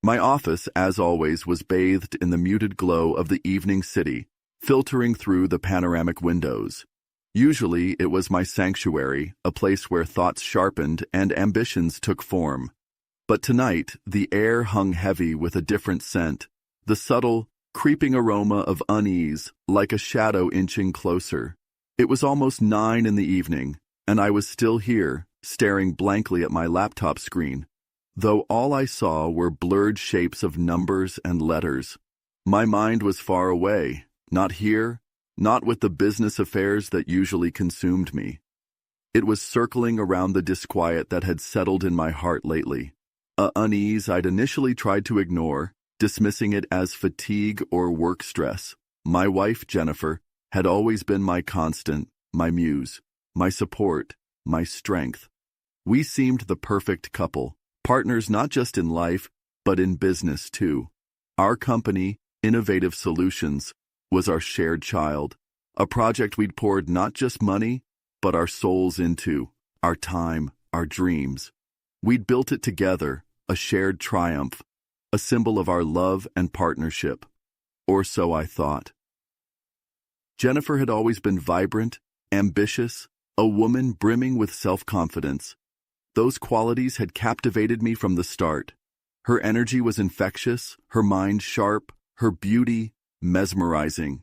My office, as always, was bathed in the muted glow of the evening city, filtering through the panoramic windows. Usually, it was my sanctuary, a place where thoughts sharpened and ambitions took form. But tonight, the air hung heavy with a different scent, the subtle, creeping aroma of unease, like a shadow inching closer. It was almost 9 in the evening, and I was still here, staring blankly at my laptop screen, though all I saw were blurred shapes of numbers and letters. My mind was far away, not here, not with the business affairs that usually consumed me. It was circling around the disquiet that had settled in my heart lately, a unease I'd initially tried to ignore, dismissing it as fatigue or work stress. My wife, Jennifer, had always been my constant, my muse, my support, my strength. We seemed the perfect couple, partners not just in life, but in business too. Our company, Innovative Solutions, was our shared child, a project we'd poured not just money, but our souls into, our time, our dreams. We'd built it together, a shared triumph, a symbol of our love and partnership. Or so I thought. Jennifer had always been vibrant, ambitious, a woman brimming with self-confidence. Those qualities had captivated me from the start. Her energy was infectious, her mind sharp, her beauty mesmerizing.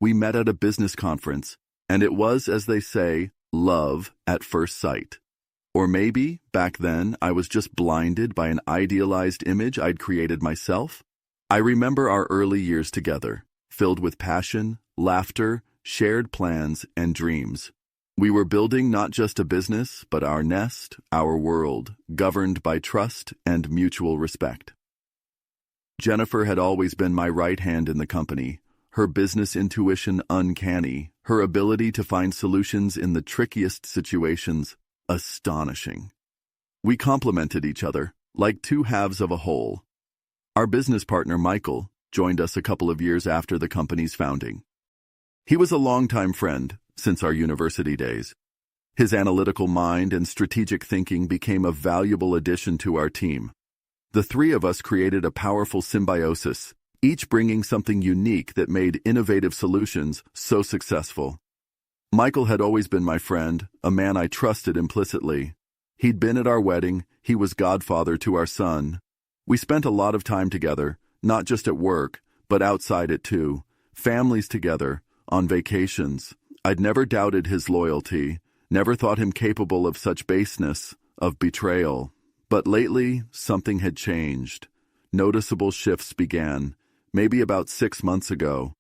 We met at a business conference, and it was, as they say, love at first sight. Or maybe, back then, I was just blinded by an idealized image I'd created myself. I remember our early years together, filled with passion, laughter, shared plans, and dreams. We were building not just a business, but our nest, our world, governed by trust and mutual respect. Jennifer had always been my right hand in the company, her business intuition uncanny, her ability to find solutions in the trickiest situations astonishing. We complemented each other, like two halves of a whole. Our business partner, Michael, joined us a couple of years after the company's founding. He was a longtime friend since our university days. His analytical mind and strategic thinking became a valuable addition to our team. The three of us created a powerful symbiosis, each bringing something unique that made Innovative Solutions so successful. Michael had always been my friend, a man I trusted implicitly. He'd been at our wedding, he was godfather to our son. We spent a lot of time together, not just at work, but outside it too. Families together, on vacations. I'd never doubted his loyalty, never thought him capable of such baseness, of betrayal. But lately, something had changed. Noticeable shifts began, maybe about 6 months ago.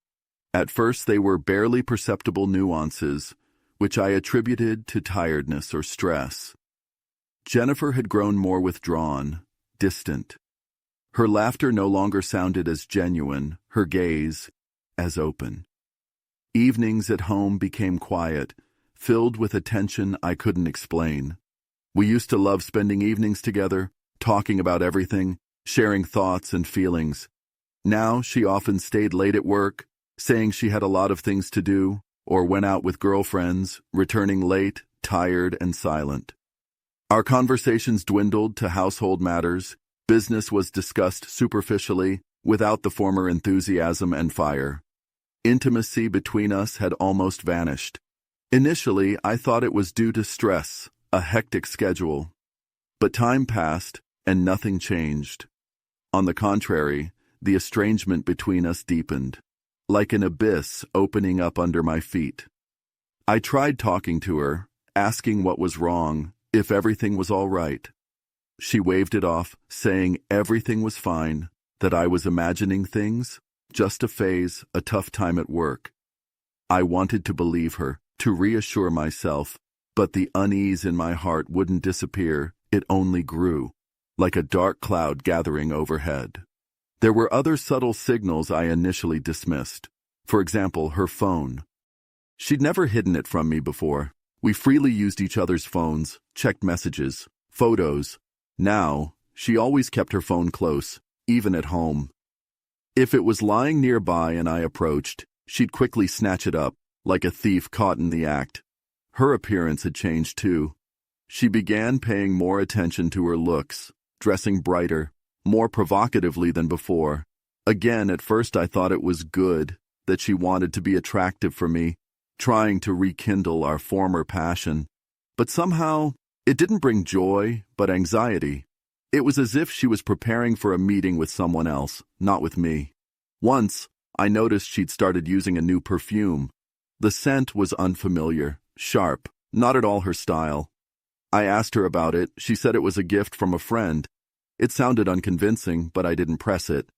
At first, they were barely perceptible nuances, which I attributed to tiredness or stress. Jennifer had grown more withdrawn, distant. Her laughter no longer sounded as genuine, her gaze as open. Evenings at home became quiet, filled with a tension I couldn't explain. We used to love spending evenings together, talking about everything, sharing thoughts and feelings. Now she often stayed late at work, saying she had a lot of things to do, or went out with girlfriends, returning late, tired and silent. Our conversations dwindled to household matters. Business was discussed superficially, without the former enthusiasm and fire. Intimacy between us had almost vanished. Initially, I thought it was due to stress, a hectic schedule. But time passed, and nothing changed. On the contrary, the estrangement between us deepened, like an abyss opening up under my feet. I tried talking to her, asking what was wrong, if everything was all right. She waved it off, saying everything was fine, that I was imagining things, just a phase, a tough time at work. I wanted to believe her, to reassure myself, but the unease in my heart wouldn't disappear, it only grew, like a dark cloud gathering overhead. There were other subtle signals I initially dismissed. For example, her phone. She'd never hidden it from me before. We freely used each other's phones, checked messages, photos. Now, she always kept her phone close, even at home. If it was lying nearby and I approached, she'd quickly snatch it up, like a thief caught in the act. Her appearance had changed too. She began paying more attention to her looks, dressing brighter, more provocatively than before. Again, at first I thought it was good, that she wanted to be attractive for me, trying to rekindle our former passion. But somehow, it didn't bring joy, but anxiety. It was as if she was preparing for a meeting with someone else, not with me. Once, I noticed she'd started using a new perfume. The scent was unfamiliar, sharp, not at all her style. I asked her about it. She said it was a gift from a friend. It sounded unconvincing, but I didn't press it.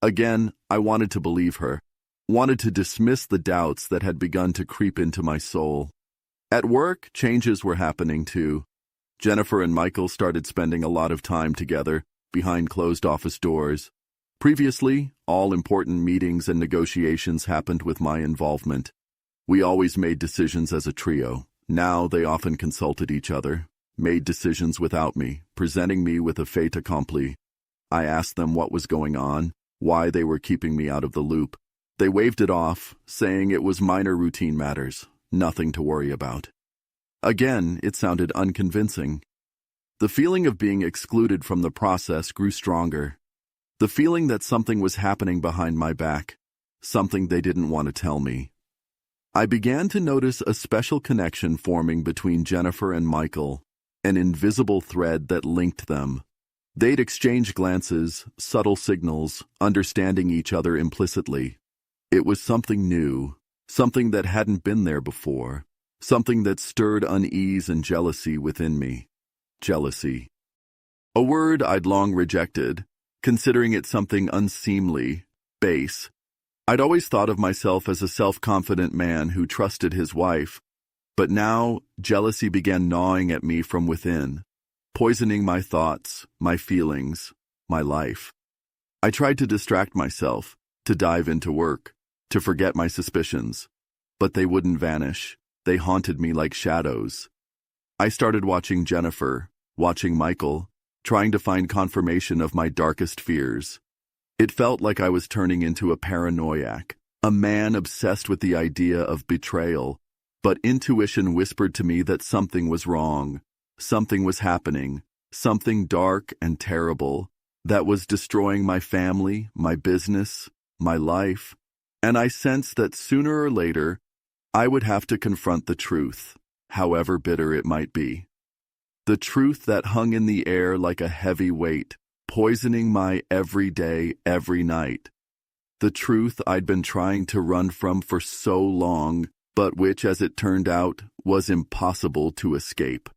Again, I wanted to believe her, wanted to dismiss the doubts that had begun to creep into my soul. At work, changes were happening too. Jennifer and Michael started spending a lot of time together, behind closed office doors. Previously, all important meetings and negotiations happened with my involvement. We always made decisions as a trio. Now they often consulted each other, made decisions without me, presenting me with a fait accompli. I asked them what was going on, why they were keeping me out of the loop. They waved it off, saying it was minor routine matters, nothing to worry about. Again, it sounded unconvincing. The feeling of being excluded from the process grew stronger. The feeling that something was happening behind my back, something they didn't want to tell me. I began to notice a special connection forming between Jennifer and Michael, an invisible thread that linked them. They'd exchange glances, subtle signals, understanding each other implicitly. It was something new, something that hadn't been there before, something that stirred unease and jealousy within me. Jealousy. A word I'd long rejected, considering it something unseemly, base. I'd always thought of myself as a self-confident man who trusted his wife, but now jealousy began gnawing at me from within, poisoning my thoughts, my feelings, my life. I tried to distract myself, to dive into work, to forget my suspicions, but they wouldn't vanish. They haunted me like shadows. I started watching Jennifer, watching Michael, trying to find confirmation of my darkest fears. It felt like I was turning into a paranoiac, a man obsessed with the idea of betrayal, but intuition whispered to me that something was wrong, something was happening, something dark and terrible, that was destroying my family, my business, my life, and I sensed that sooner or later, I would have to confront the truth, however bitter it might be. The truth that hung in the air like a heavy weight, poisoning my every day, every night. The truth I'd been trying to run from for so long, but which, as it turned out, was impossible to escape.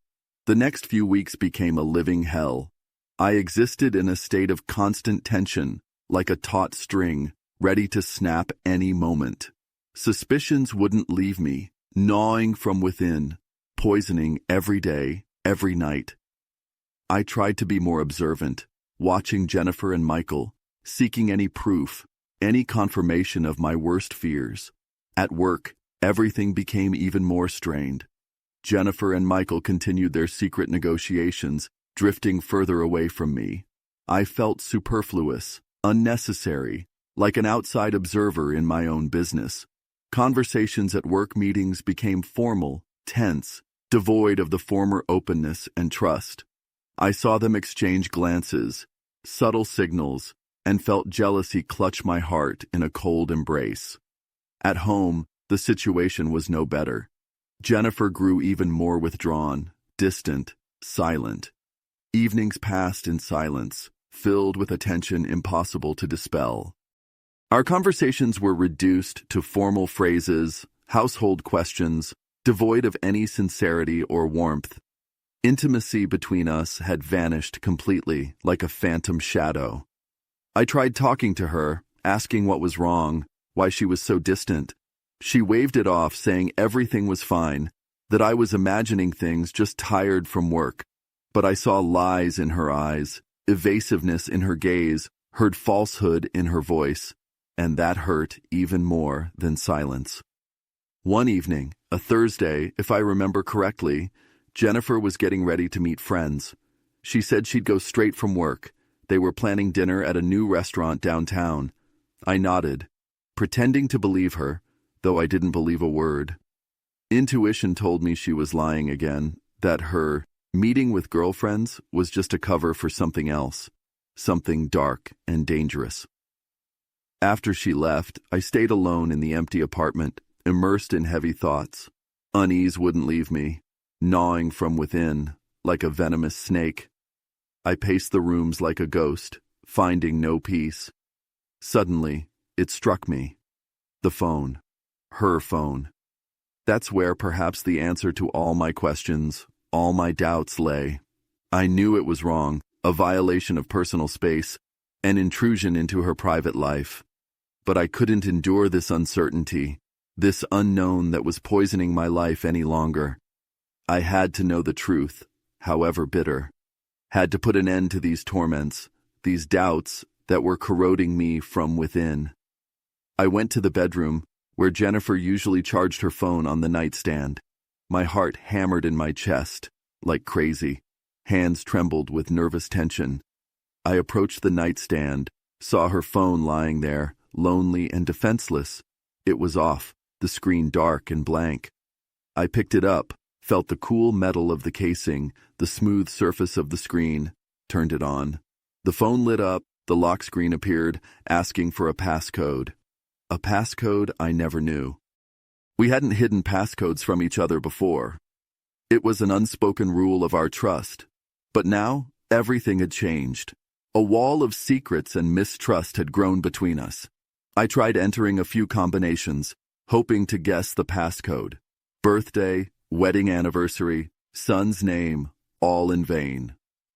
The next few weeks became a living hell. I existed in a state of constant tension, like a taut string, ready to snap any moment. Suspicions wouldn't leave me, gnawing from within, poisoning every day, every night. I tried to be more observant, watching Jennifer and Michael, seeking any proof, any confirmation of my worst fears. At work, everything became even more strained. Jennifer and Michael continued their secret negotiations, drifting further away from me. I felt superfluous, unnecessary, like an outside observer in my own business. Conversations at work meetings became formal, tense, devoid of the former openness and trust. I saw them exchange glances, subtle signals, and felt jealousy clutch my heart in a cold embrace. At home, the situation was no better. Jennifer grew even more withdrawn, distant, silent. Evenings passed in silence, filled with a tension impossible to dispel. Our conversations were reduced to formal phrases, household questions, devoid of any sincerity or warmth. Intimacy between us had vanished completely, like a phantom shadow. I tried talking to her, asking what was wrong, why she was so distant. She waved it off, saying everything was fine, that I was imagining things, just tired from work. But I saw lies in her eyes, evasiveness in her gaze, heard falsehood in her voice, and that hurt even more than silence. One evening, a Thursday, if I remember correctly, Jennifer was getting ready to meet friends. She said she'd go straight from work. They were planning dinner at a new restaurant downtown. I nodded, pretending to believe her, though I didn't believe a word. Intuition told me she was lying again, that her meeting with girlfriends was just a cover for something else, something dark and dangerous. After she left, I stayed alone in the empty apartment, immersed in heavy thoughts. Unease wouldn't leave me, gnawing from within, like a venomous snake. I paced the rooms like a ghost, finding no peace. Suddenly, it struck me. The phone. Her phone. That's where perhaps the answer to all my questions, all my doubts lay. I knew it was wrong, a violation of personal space, an intrusion into her private life. But I couldn't endure this uncertainty, this unknown that was poisoning my life any longer. I had to know the truth, however bitter. Had to put an end to these torments, these doubts that were corroding me from within. I went to the bedroom, where Jennifer usually charged her phone on the nightstand. My heart hammered in my chest, like crazy. Hands trembled with nervous tension. I approached the nightstand, saw her phone lying there, lonely and defenseless. It was off, the screen dark and blank. I picked it up, felt the cool metal of the casing, the smooth surface of the screen, turned it on. The phone lit up, the lock screen appeared, asking for a passcode. A passcode I never knew. We hadn't hidden passcodes from each other before. It was an unspoken rule of our trust. But now, everything had changed. A wall of secrets and mistrust had grown between us. I tried entering a few combinations, hoping to guess the passcode. Birthday, wedding anniversary, son's name, all in vain.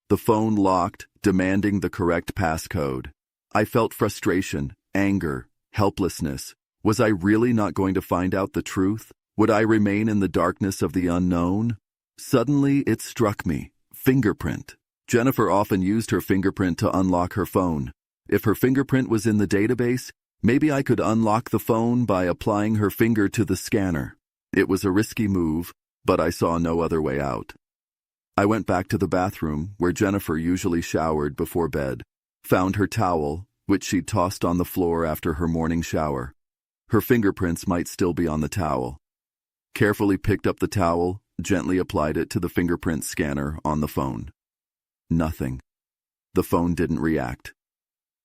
The phone locked, demanding the correct passcode. I felt frustration, anger, helplessness. Was I really not going to find out the truth? Would I remain in the darkness of the unknown? Suddenly, it struck me. Fingerprint. Jennifer often used her fingerprint to unlock her phone. If her fingerprint was in the database, maybe I could unlock the phone by applying her finger to the scanner. It was a risky move, but I saw no other way out. I went back to the bathroom, where Jennifer usually showered before bed, found her towel, which she'd tossed on the floor after her morning shower. Her fingerprints might still be on the towel. Carefully picked up the towel, gently applied it to the fingerprint scanner on the phone. Nothing. The phone didn't react.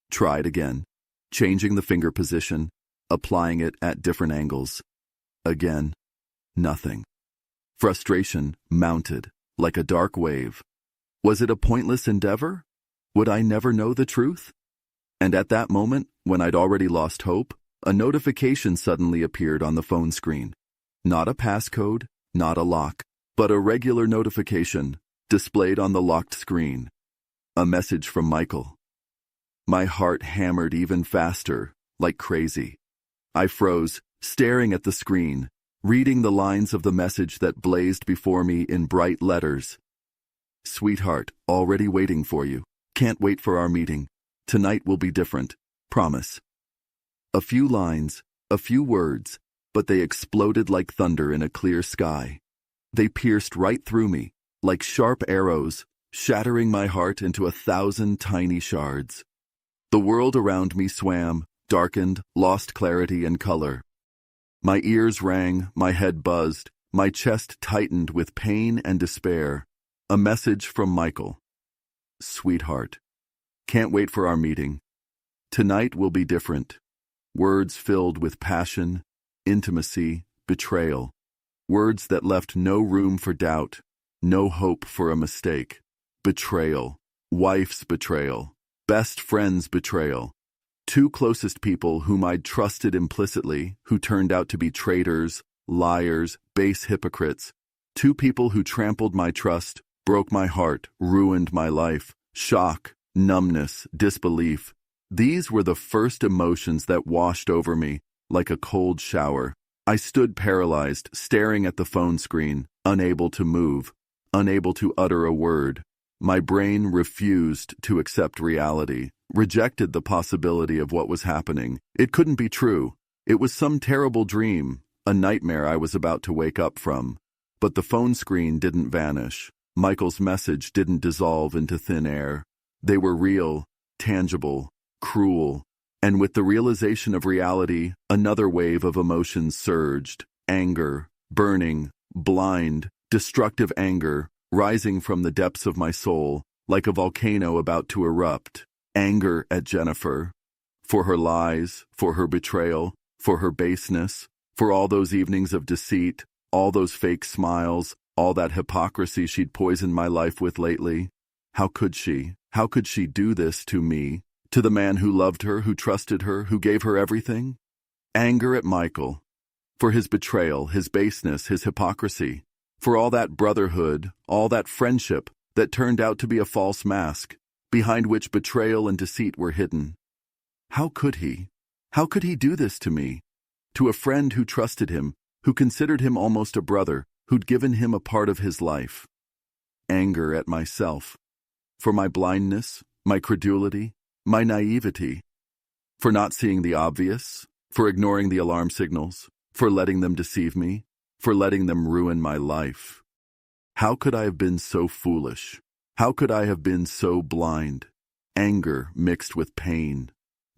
Tried again, changing the finger position, applying it at different angles. Again, nothing. Frustration mounted, like a dark wave. Was it a pointless endeavor? Would I never know the truth? And at that moment, when I'd already lost hope, a notification suddenly appeared on the phone screen. Not a passcode, not a lock, but a regular notification displayed on the locked screen. A message from Michael. My heart hammered even faster, like crazy. I froze, staring at the screen, reading the lines of the message that blazed before me in bright letters. Sweetheart, already waiting for you. Can't wait for our meeting. Tonight will be different. Promise. A few lines, a few words, but they exploded like thunder in a clear sky. They pierced right through me, like sharp arrows, shattering my heart into 1,000 tiny shards. The world around me swam, darkened, lost clarity and color. My ears rang, my head buzzed, my chest tightened with pain and despair. A message from Michael. Sweetheart, can't wait for our meeting. Tonight will be different. Words filled with passion, intimacy, betrayal. Words that left no room for doubt, no hope for a mistake. Betrayal. Wife's betrayal. Best friend's betrayal. Two closest people whom I'd trusted implicitly, who turned out to be traitors, liars, base hypocrites. Two people who trampled my trust, broke my heart, ruined my life. Shock, numbness, disbelief. These were the first emotions that washed over me, like a cold shower. I stood paralyzed, staring at the phone screen, unable to move, unable to utter a word. My brain refused to accept reality, rejected the possibility of what was happening. It couldn't be true. It was some terrible dream, a nightmare I was about to wake up from. But the phone screen didn't vanish. Michael's message didn't dissolve into thin air. They were real, tangible, cruel. And with the realization of reality, another wave of emotions surged. Anger, burning, blind, destructive anger, rising from the depths of my soul, like a volcano about to erupt. Anger at Jennifer. For her lies, for her betrayal, for her baseness, for all those evenings of deceit, all those fake smiles, all that hypocrisy she'd poisoned my life with lately. How could she? How could she do this to me? To the man who loved her, who trusted her, who gave her everything? Anger at Michael. For his betrayal, his baseness, his hypocrisy. For all that brotherhood, all that friendship that turned out to be a false mask, behind which betrayal and deceit were hidden. How could he? How could he do this to me? To a friend who trusted him, who considered him almost a brother, who'd given him a part of his life. Anger at myself. For my blindness, my credulity, my naivety. For not seeing the obvious, for ignoring the alarm signals, for letting them deceive me, for letting them ruin my life. How could I have been so foolish? How could I have been so blind? Anger mixed with pain.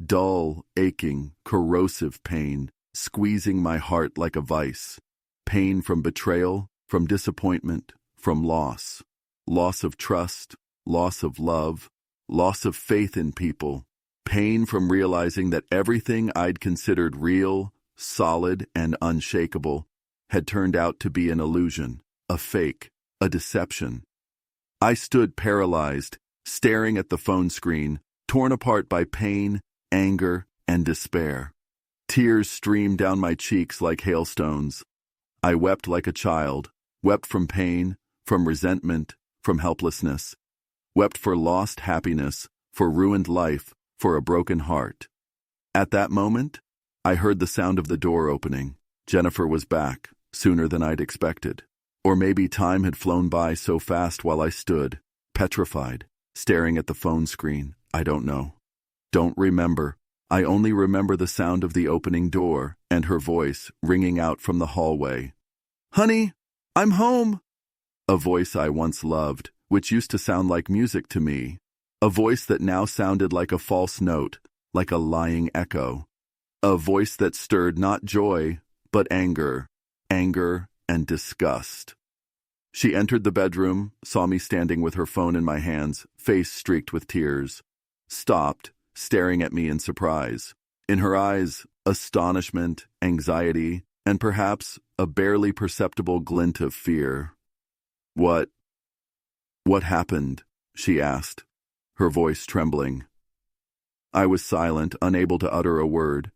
Dull, aching, corrosive pain, squeezing my heart like a vice. Pain from betrayal, from disappointment, from loss. Loss of trust, loss of love, loss of faith in people. Pain from realizing that everything I'd considered real, solid, and unshakable had turned out to be an illusion, a fake, a deception. I stood paralyzed, staring at the phone screen, torn apart by pain, anger, and despair. Tears streamed down my cheeks like hailstones. I wept like a child, wept from pain, from resentment, from helplessness. Wept for lost happiness, for ruined life, for a broken heart. At that moment, I heard the sound of the door opening. Jennifer was back, sooner than I'd expected. Or maybe time had flown by so fast while I stood, petrified, staring at the phone screen. I don't know. Don't remember. I only remember the sound of the opening door and her voice ringing out from the hallway. "Honey, I'm home!" A voice I once loved, which used to sound like music to me. A voice that now sounded like a false note, like a lying echo. A voice that stirred not joy, but anger and disgust. She entered the bedroom, saw me standing with her phone in my hands, face streaked with tears. Stopped, staring at me in surprise. In her eyes, astonishment, anxiety, and perhaps a barely perceptible glint of fear. What happened?" she asked, her voice trembling. I was silent, unable to utter a word.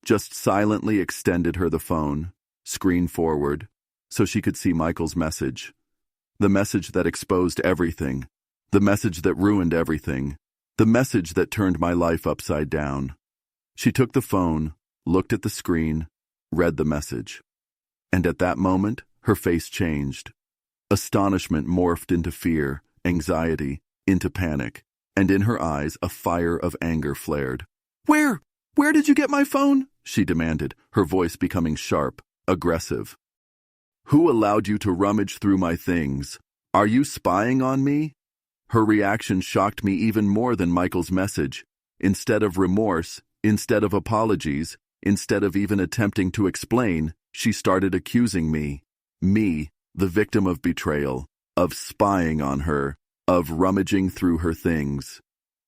Just silently extended her the phone, screen forward, so she could see Michael's message. The message that exposed everything. The message that ruined everything. The message that turned my life upside down. She took the phone, looked at the screen, read the message. And at that moment, her face changed. Astonishment morphed into fear, anxiety, into panic, and in her eyes a fire of anger flared. Where did you get my phone?" she demanded, her voice becoming sharp, aggressive. "Who allowed you to rummage through my things? Are you spying on me?" Her reaction shocked me even more than Michael's message. Instead of remorse, instead of apologies, instead of even attempting to explain, she started accusing me, the victim of betrayal, of spying on her, of rummaging through her things.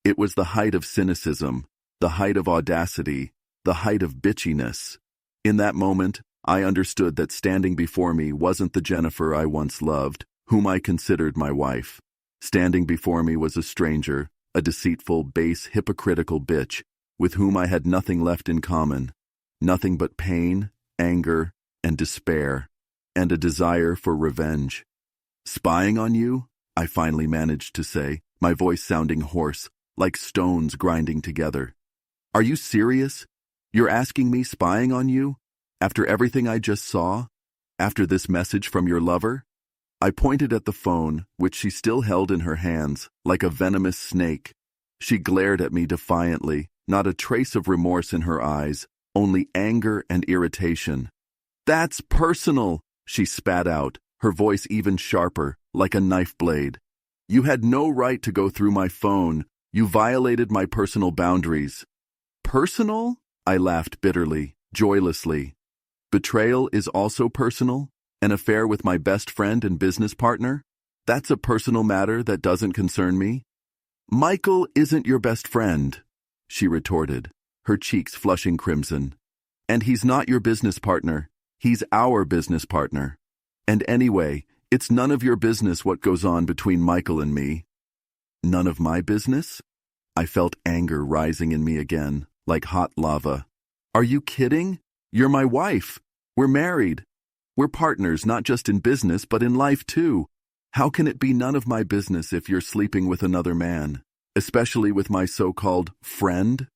It was the height of cynicism, the height of audacity, the height of bitchiness. In that moment, I understood that standing before me wasn't the Jennifer I once loved, whom I considered my wife. Standing before me was a stranger, a deceitful, base, hypocritical bitch, with whom I had nothing left in common. Nothing but pain, anger, and despair, and a desire for revenge. "Spying on you?" I finally managed to say, my voice sounding hoarse, like stones grinding together. "Are you serious? You're asking me spying on you? After everything I just saw? After this message from your lover?" I pointed at the phone, which she still held in her hands, like a venomous snake. She glared at me defiantly, not a trace of remorse in her eyes, only anger and irritation. "That's personal," she spat out, her voice even sharper, like a knife blade. "You had no right to go through my phone. You violated my personal boundaries." "Personal?" I laughed bitterly, joylessly. "Betrayal is also personal? An affair with my best friend and business partner? That's a personal matter that doesn't concern me?" Michael isn't your best friend, she retorted, her cheeks flushing crimson. And he's not your business partner. He's our business partner. And anyway, it's none of your business what goes on between Michael and me. None of my business? I felt anger rising in me again, like hot lava. Are you kidding? You're my wife. We're married. We're partners not just in business but in life too. How can it be none of my business if you're sleeping with another man, especially with my so-called friend?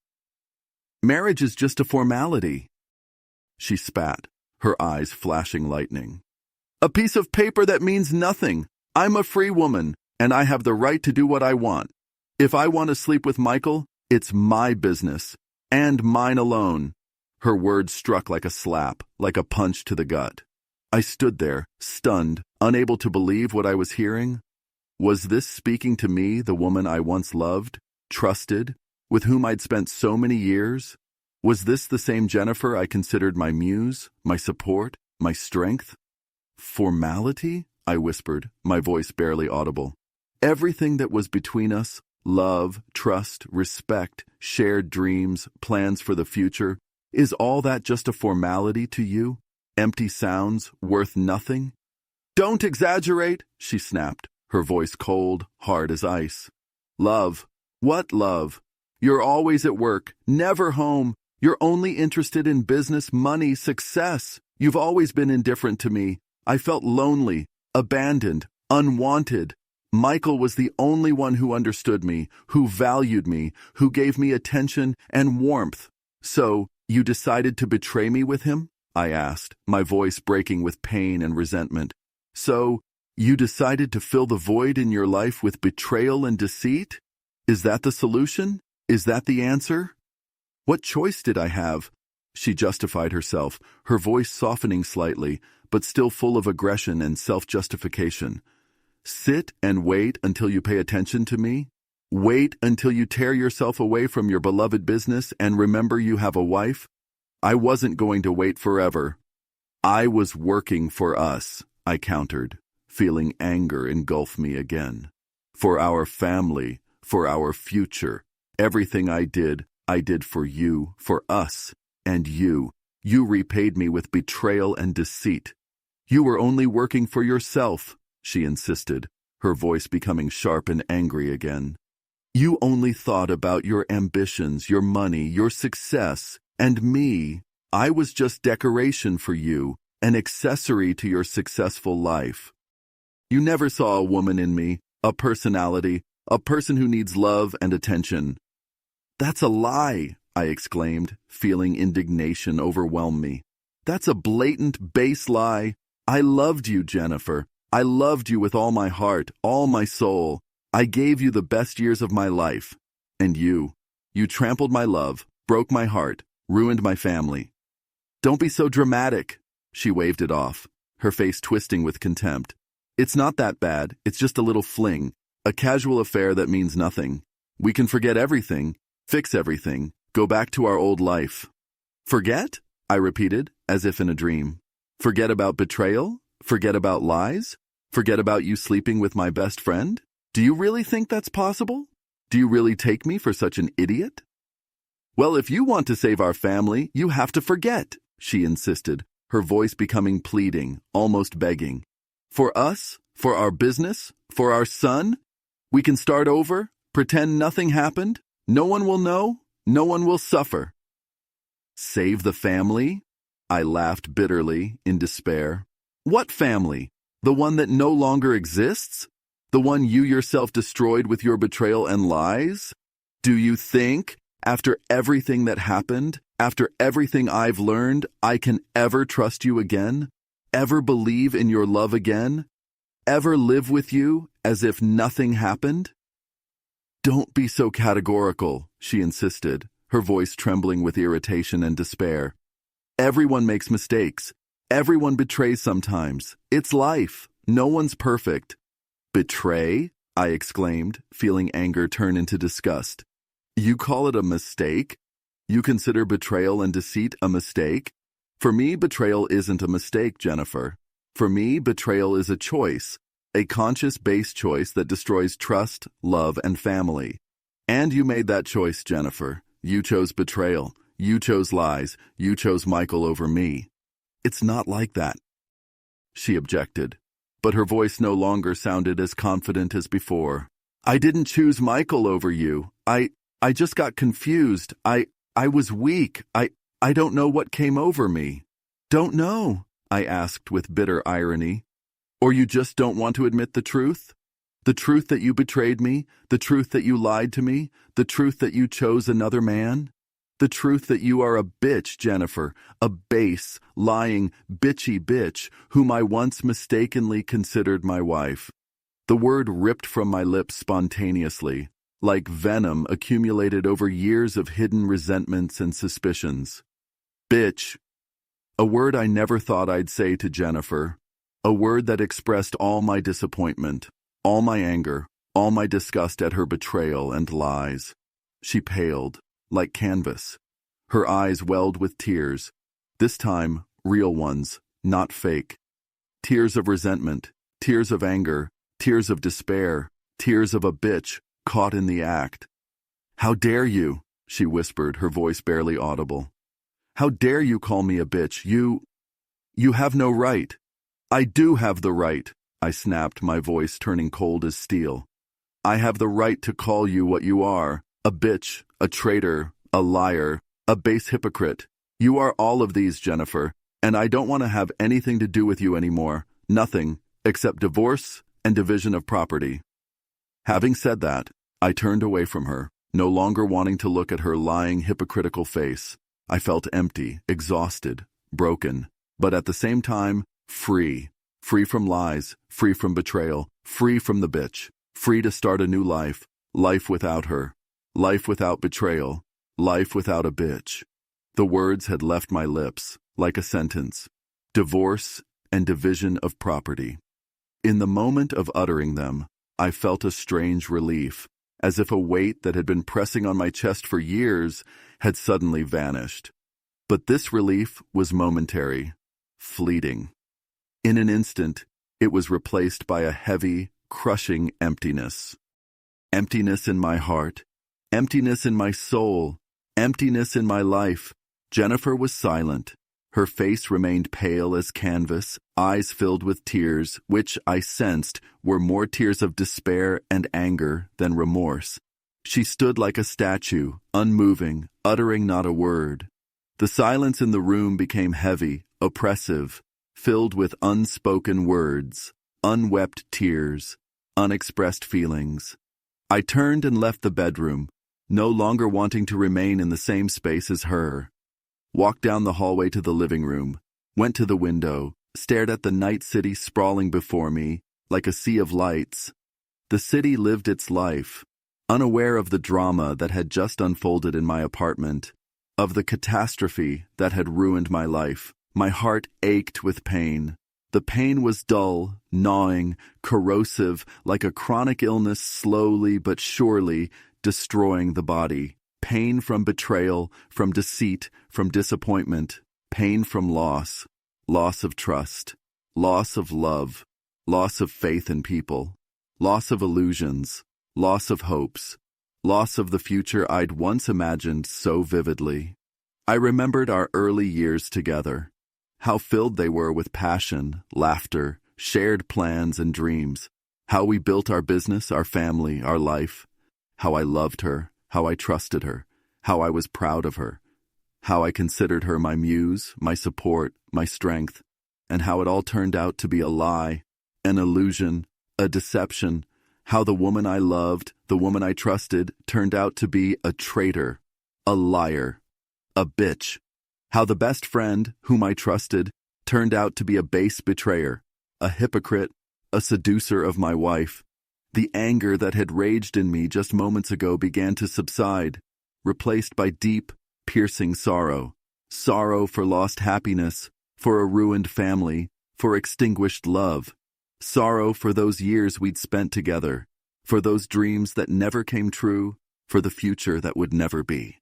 Marriage is just a formality. She spat, her eyes flashing lightning. A piece of paper that means nothing. I'm a free woman, and I have the right to do what I want. If I want to sleep with Michael, it's my business, and mine alone. Her words struck like a slap, like a punch to the gut. I stood there, stunned, unable to believe what I was hearing. Was this speaking to me, the woman I once loved, trusted, with whom I'd spent so many years? Was this the same Jennifer I considered my muse, my support, my strength? Formality? I whispered, my voice barely audible. Everything that was between us, love, trust, respect, shared dreams, plans for the future, is all that just a formality to you? Empty sounds, worth nothing? Don't exaggerate, she snapped, her voice cold, hard as ice. Love? What love? You're always at work, never home. You're only interested in business, money, success. You've always been indifferent to me. I felt lonely, abandoned, unwanted. Michael was the only one who understood me, who valued me, who gave me attention and warmth. So, you decided to betray me with him? I asked, my voice breaking with pain and resentment. So, you decided to fill the void in your life with betrayal and deceit? Is that the solution? Is that the answer? What choice did I have? She justified herself, her voice softening slightly, but still full of aggression and self-justification. Sit and wait until you pay attention to me? Wait until you tear yourself away from your beloved business and remember you have a wife? I wasn't going to wait forever. I was working for us, I countered, feeling anger engulf me again. For our family, for our future. Everything I did for you, for us, and you. You repaid me with betrayal and deceit. You were only working for yourself, she insisted, her voice becoming sharp and angry again. You only thought about your ambitions, your money, your success, and me. I was just decoration for you, an accessory to your successful life. You never saw a woman in me, a personality, a person who needs love and attention. That's a lie, I exclaimed, feeling indignation overwhelm me. That's a blatant, base lie. I loved you, Jennifer. I loved you with all my heart, all my soul. I gave you the best years of my life. And you trampled my love, broke my heart, ruined my family. Don't be so dramatic. She waved it off, her face twisting with contempt. It's not that bad. It's just a little fling, a casual affair that means nothing. We can forget everything, fix everything, go back to our old life. Forget? I repeated, as if in a dream. Forget about betrayal? Forget about lies? Forget about you sleeping with my best friend? Do you really think that's possible? Do you really take me for such an idiot? Well, if you want to save our family, you have to forget, she insisted, her voice becoming pleading, almost begging. For us, for our business, for our son, we can start over, pretend nothing happened. No one will know, no one will suffer. Save the family? I laughed bitterly, in despair. What family? The one that no longer exists? The one you yourself destroyed with your betrayal and lies? Do you think, after everything that happened, after everything I've learned, I can ever trust you again? Ever believe in your love again? Ever live with you as if nothing happened? Don't be so categorical, she insisted, her voice trembling with irritation and despair. Everyone makes mistakes. Everyone betrays sometimes. It's life. No one's perfect. Betray? I exclaimed, feeling anger turn into disgust. You call it a mistake? You consider betrayal and deceit a mistake? For me, betrayal isn't a mistake, Jennifer. For me, betrayal is a choice. A conscious base choice that destroys trust, love, and family. And you made that choice, Jennifer. You chose betrayal. You chose lies. You chose Michael over me. It's not like that, she objected, but her voice no longer sounded as confident as before. I didn't choose Michael over you. I just got confused. I was weak. I don't know what came over me. Don't know, I asked with bitter irony. Or you just don't want to admit the truth? The truth that you betrayed me? The truth that you lied to me? The truth that you chose another man? The truth that you are a bitch, Jennifer, a base, lying, bitchy bitch, whom I once mistakenly considered my wife. The word ripped from my lips spontaneously, like venom accumulated over years of hidden resentments and suspicions. Bitch. A word I never thought I'd say to Jennifer. A word that expressed all my disappointment, all my anger, all my disgust at her betrayal and lies. She paled, like canvas. Her eyes welled with tears, this time real ones, not fake. Tears of resentment, tears of anger, tears of despair, tears of a bitch caught in the act. How dare you, she whispered, her voice barely audible. How dare you call me a bitch? You have no right. I do have the right, I snapped, my voice turning cold as steel. I have the right to call you what you are, a bitch, a traitor, a liar, a base hypocrite. You are all of these, Jennifer, and I don't want to have anything to do with you anymore. Nothing, except divorce and division of property. Having said that, I turned away from her, no longer wanting to look at her lying, hypocritical face. I felt empty, exhausted, broken, but at the same time, free. Free from lies, free from betrayal, free from the bitch, free to start a new life, life without her, life without betrayal, life without a bitch. The words had left my lips, like a sentence. Divorce and division of property. In the moment of uttering them, I felt a strange relief, as if a weight that had been pressing on my chest for years had suddenly vanished. But this relief was momentary, fleeting. In an instant, it was replaced by a heavy, crushing emptiness. Emptiness in my heart, emptiness in my soul, emptiness in my life. Jennifer was silent. Her face remained pale as canvas, eyes filled with tears, which I sensed were more tears of despair and anger than remorse. She stood like a statue, unmoving, uttering not a word. The silence in the room became heavy, oppressive, filled with unspoken words, unwept tears, unexpressed feelings. I turned and left the bedroom, no longer wanting to remain in the same space as her. Walked down the hallway to the living room, went to the window, stared at the night city sprawling before me, like a sea of lights. The city lived its life, unaware of the drama that had just unfolded in my apartment, of the catastrophe that had ruined my life. My heart ached with pain. The pain was dull, gnawing, corrosive, like a chronic illness slowly but surely destroying the body. Pain from betrayal, from deceit, from disappointment. Pain from loss. Loss of trust. Loss of love. Loss of faith in people. Loss of illusions. Loss of hopes. Loss of the future I'd once imagined so vividly. I remembered our early years together. How filled they were with passion, laughter, shared plans and dreams. How we built our business, our family, our life. How I loved her, how I trusted her, how I was proud of her. How I considered her my muse, my support, my strength. And how it all turned out to be a lie, an illusion, a deception. How the woman I loved, the woman I trusted, turned out to be a traitor, a liar, a bitch. How the best friend, whom I trusted, turned out to be a base betrayer, a hypocrite, a seducer of my wife. The anger that had raged in me just moments ago began to subside, replaced by deep, piercing sorrow. Sorrow for lost happiness, for a ruined family, for extinguished love. Sorrow for those years we'd spent together, for those dreams that never came true, for the future that would never be.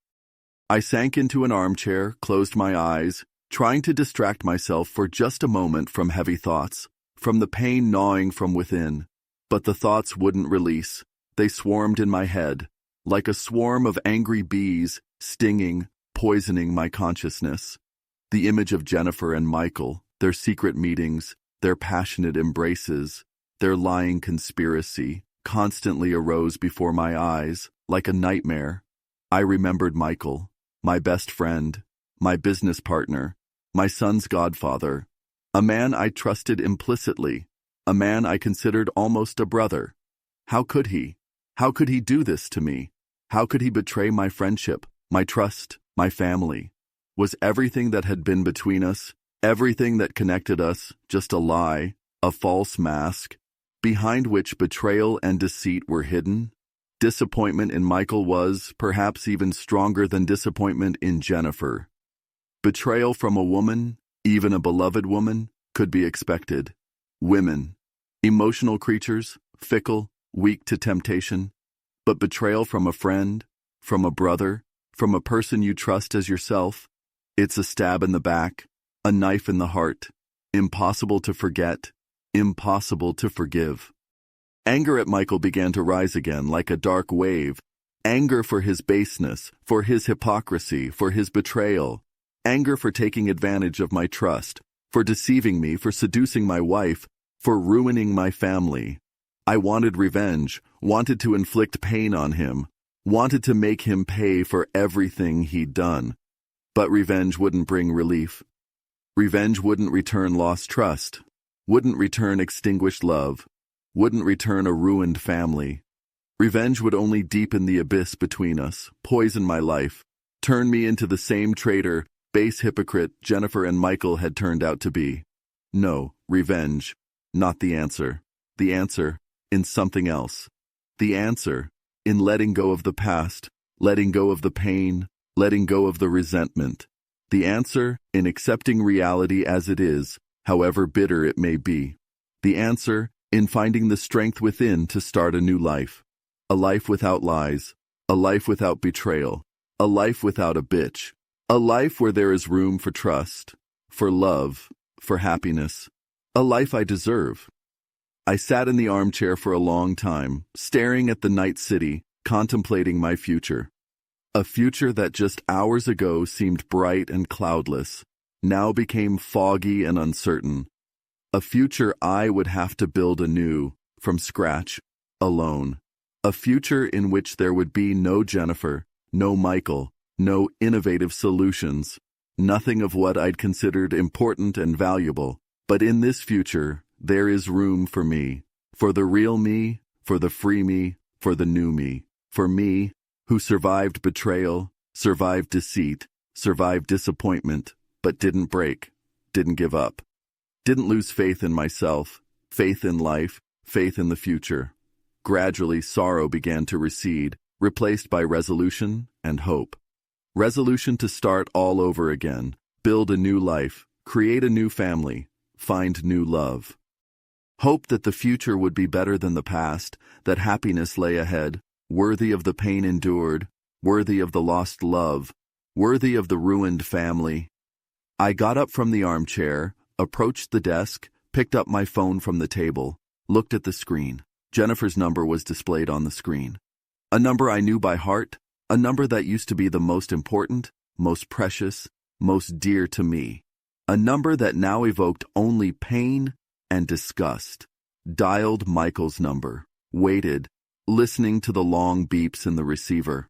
I sank into an armchair, closed my eyes, trying to distract myself for just a moment from heavy thoughts, from the pain gnawing from within. But the thoughts wouldn't release. They swarmed in my head, like a swarm of angry bees, stinging, poisoning my consciousness. The image of Jennifer and Michael, their secret meetings, their passionate embraces, their lying conspiracy, constantly arose before my eyes, like a nightmare. I remembered Michael, my best friend, my business partner, my son's godfather, a man I trusted implicitly, a man I considered almost a brother. How could he? How could he do this to me? How could he betray my friendship, my trust, my family? Was everything that had been between us, everything that connected us, just a lie, a false mask, behind which betrayal and deceit were hidden? Disappointment in Michael was, perhaps, even stronger than disappointment in Jennifer. Betrayal from a woman, even a beloved woman, could be expected. Women, emotional creatures, fickle, weak to temptation. But betrayal from a friend, from a brother, from a person you trust as yourself, it's a stab in the back, a knife in the heart, impossible to forget, impossible to forgive. Anger at Michael began to rise again like a dark wave. Anger for his baseness, for his hypocrisy, for his betrayal. Anger for taking advantage of my trust, for deceiving me, for seducing my wife, for ruining my family. I wanted revenge, wanted to inflict pain on him, wanted to make him pay for everything he'd done. But revenge wouldn't bring relief. Revenge wouldn't return lost trust, wouldn't return extinguished love, wouldn't return a ruined family. Revenge would only deepen the abyss between us, poison my life, turn me into the same traitor, base hypocrite Jennifer and Michael had turned out to be. No, revenge, not the answer. The answer, in something else. The answer, in letting go of the past, letting go of the pain, letting go of the resentment. The answer, in accepting reality as it is, however bitter it may be. The answer, in finding the strength within to start a new life. A life without lies, a life without betrayal, a life without a bitch. A life where there is room for trust, for love, for happiness. A life I deserve. I sat in the armchair for a long time, staring at the night city, contemplating my future. A future that just hours ago seemed bright and cloudless, now became foggy and uncertain. A future I would have to build anew, from scratch, alone. A future in which there would be no Jennifer, no Michael, no innovative solutions, nothing of what I'd considered important and valuable. But in this future, there is room for me, for the real me, for the free me, for the new me, for me, who survived betrayal, survived deceit, survived disappointment, but didn't break, didn't give up, didn't lose faith in myself, faith in life, faith in the future. Gradually, sorrow began to recede, replaced by resolution and hope. Resolution to start all over again, build a new life, create a new family, find new love. Hope that the future would be better than the past, that happiness lay ahead, worthy of the pain endured, worthy of the lost love, worthy of the ruined family. I got up from the armchair, approached the desk, picked up my phone from the table, looked at the screen. Jennifer's number was displayed on the screen. A number I knew by heart, a number that used to be the most important, most precious, most dear to me. A number that now evoked only pain and disgust. Dialed Michael's number, waited, listening to the long beeps in the receiver.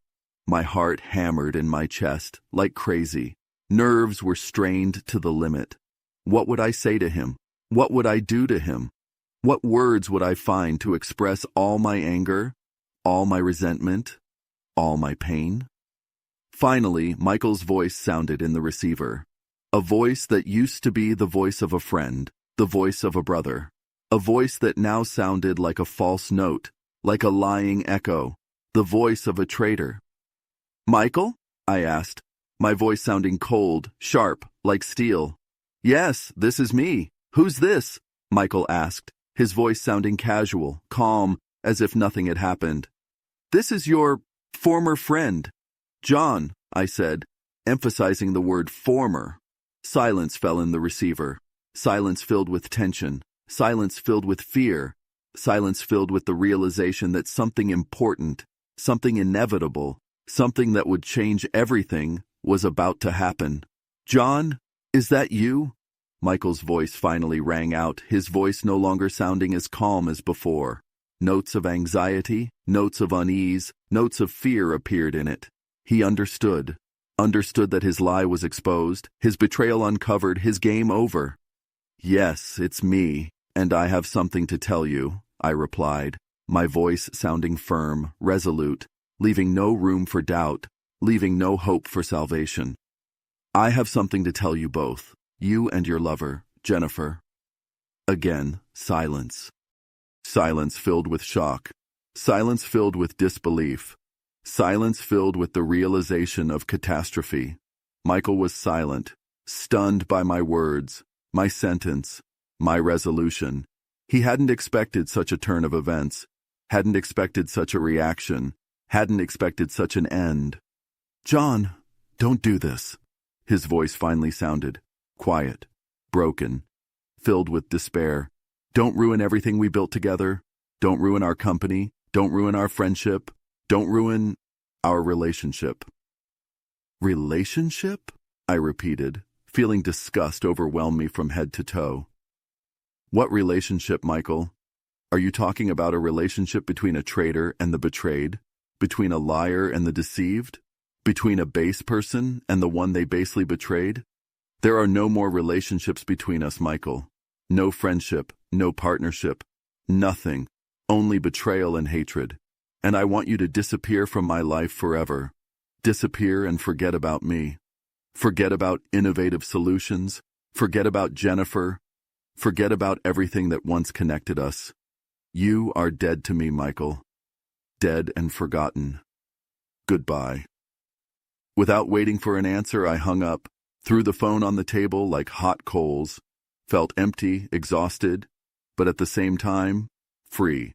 My heart hammered in my chest like crazy. Nerves were strained to the limit. What would I say to him? What would I do to him? What words would I find to express all my anger, all my resentment, all my pain? Finally, Michael's voice sounded in the receiver. A voice that used to be the voice of a friend, the voice of a brother. A voice that now sounded like a false note, like a lying echo, the voice of a traitor. "Michael?" I asked, my voice sounding cold, sharp, like steel. "Yes, this is me. Who's this?" Michael asked, his voice sounding casual, calm, as if nothing had happened. "This is your former friend, John," I said, emphasizing the word former. Silence fell in the receiver, silence filled with tension, silence filled with fear, silence filled with the realization that something important, something inevitable, something that would change everything was about to happen. "John, is that you?" Michael's voice finally rang out, his voice no longer sounding as calm as before. Notes of anxiety, notes of unease, notes of fear appeared in it. He understood that his lie was exposed, his betrayal uncovered, his game over. "Yes, it's me, and I have something to tell you," I replied, my voice sounding firm, resolute, leaving no room for doubt, leaving no hope for salvation. "I have something to tell you both, you and your lover, Jennifer." Again, silence. Silence filled with shock. Silence filled with disbelief. Silence filled with the realization of catastrophe. Michael was silent, stunned by my words, my sentence, my resolution. He hadn't expected such a turn of events, hadn't expected such a reaction, hadn't expected such an end. "John, don't do this." His voice finally sounded, quiet, broken, filled with despair. "Don't ruin everything we built together. Don't ruin our company. Don't ruin our friendship. Don't ruin our relationship." "Relationship?" I repeated, feeling disgust overwhelm me from head to toe. "What relationship, Michael? Are you talking about a relationship between a traitor and the betrayed? Between a liar and the deceived? Between a base person and the one they basely betrayed? There are no more relationships between us, Michael. No friendship, no partnership, nothing, only betrayal and hatred. And I want you to disappear from my life forever. Disappear and forget about me. Forget about innovative solutions. Forget about Jennifer. Forget about everything that once connected us. You are dead to me, Michael. Dead and forgotten. Goodbye." Without waiting for an answer, I hung up, threw the phone on the table like hot coals, felt empty, exhausted, but at the same time, free.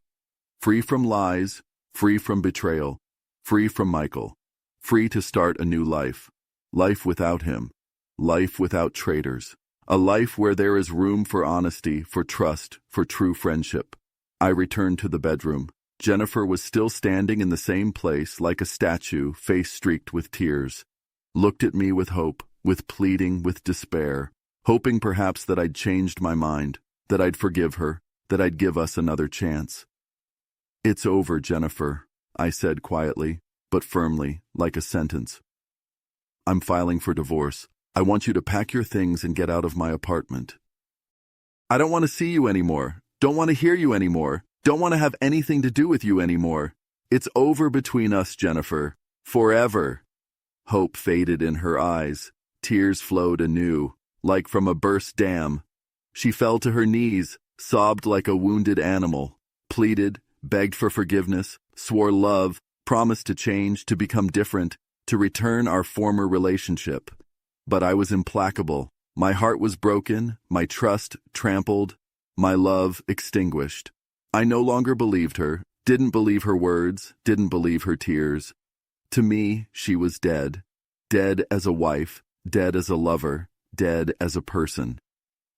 Free from lies, free from betrayal, free from Michael, free to start a new life. Life without him, life without traitors, a life where there is room for honesty, for trust, for true friendship. I returned to the bedroom. Jennifer was still standing in the same place like a statue, face streaked with tears. Looked at me with hope, with pleading, with despair, hoping perhaps that I'd changed my mind, that I'd forgive her, that I'd give us another chance. "It's over, Jennifer," I said quietly, but firmly, like a sentence. "I'm filing for divorce. I want you to pack your things and get out of my apartment." "I don't want to see you anymore. Don't want to hear you anymore. Don't want to have anything to do with you anymore. It's over between us, Jennifer. Forever." Hope faded in her eyes. Tears flowed anew, like from a burst dam. She fell to her knees, sobbed like a wounded animal, pleaded, begged for forgiveness, swore love, promised to change, to become different, to return our former relationship. But I was implacable. My heart was broken, my trust trampled, my love extinguished. I no longer believed her, didn't believe her words, didn't believe her tears. To me, she was dead. Dead as a wife, dead as a lover, dead as a person.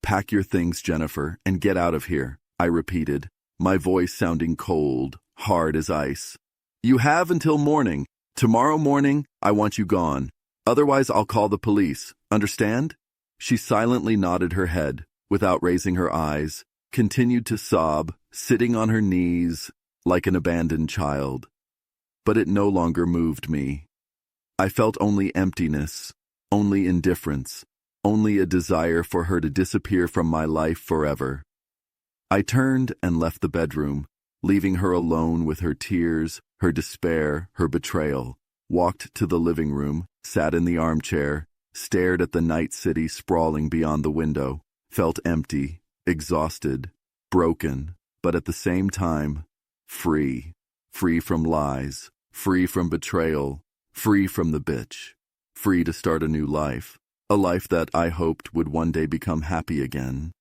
"Pack your things, Jennifer, and get out of here," I repeated, my voice sounding cold, hard as ice. "You have until morning. Tomorrow morning, I want you gone. Otherwise, I'll call the police. Understand?" She silently nodded her head, without raising her eyes, continued to sob, sitting on her knees, like an abandoned child. But it no longer moved me. I felt only emptiness, only indifference, only a desire for her to disappear from my life forever. I turned and left the bedroom, leaving her alone with her tears, her despair, her betrayal. Walked to the living room, sat in the armchair, stared at the night city sprawling beyond the window, felt empty, exhausted, broken, but at the same time, free. Free from lies, free from betrayal, free from the bitch, free to start a new life, a life that I hoped would one day become happy again.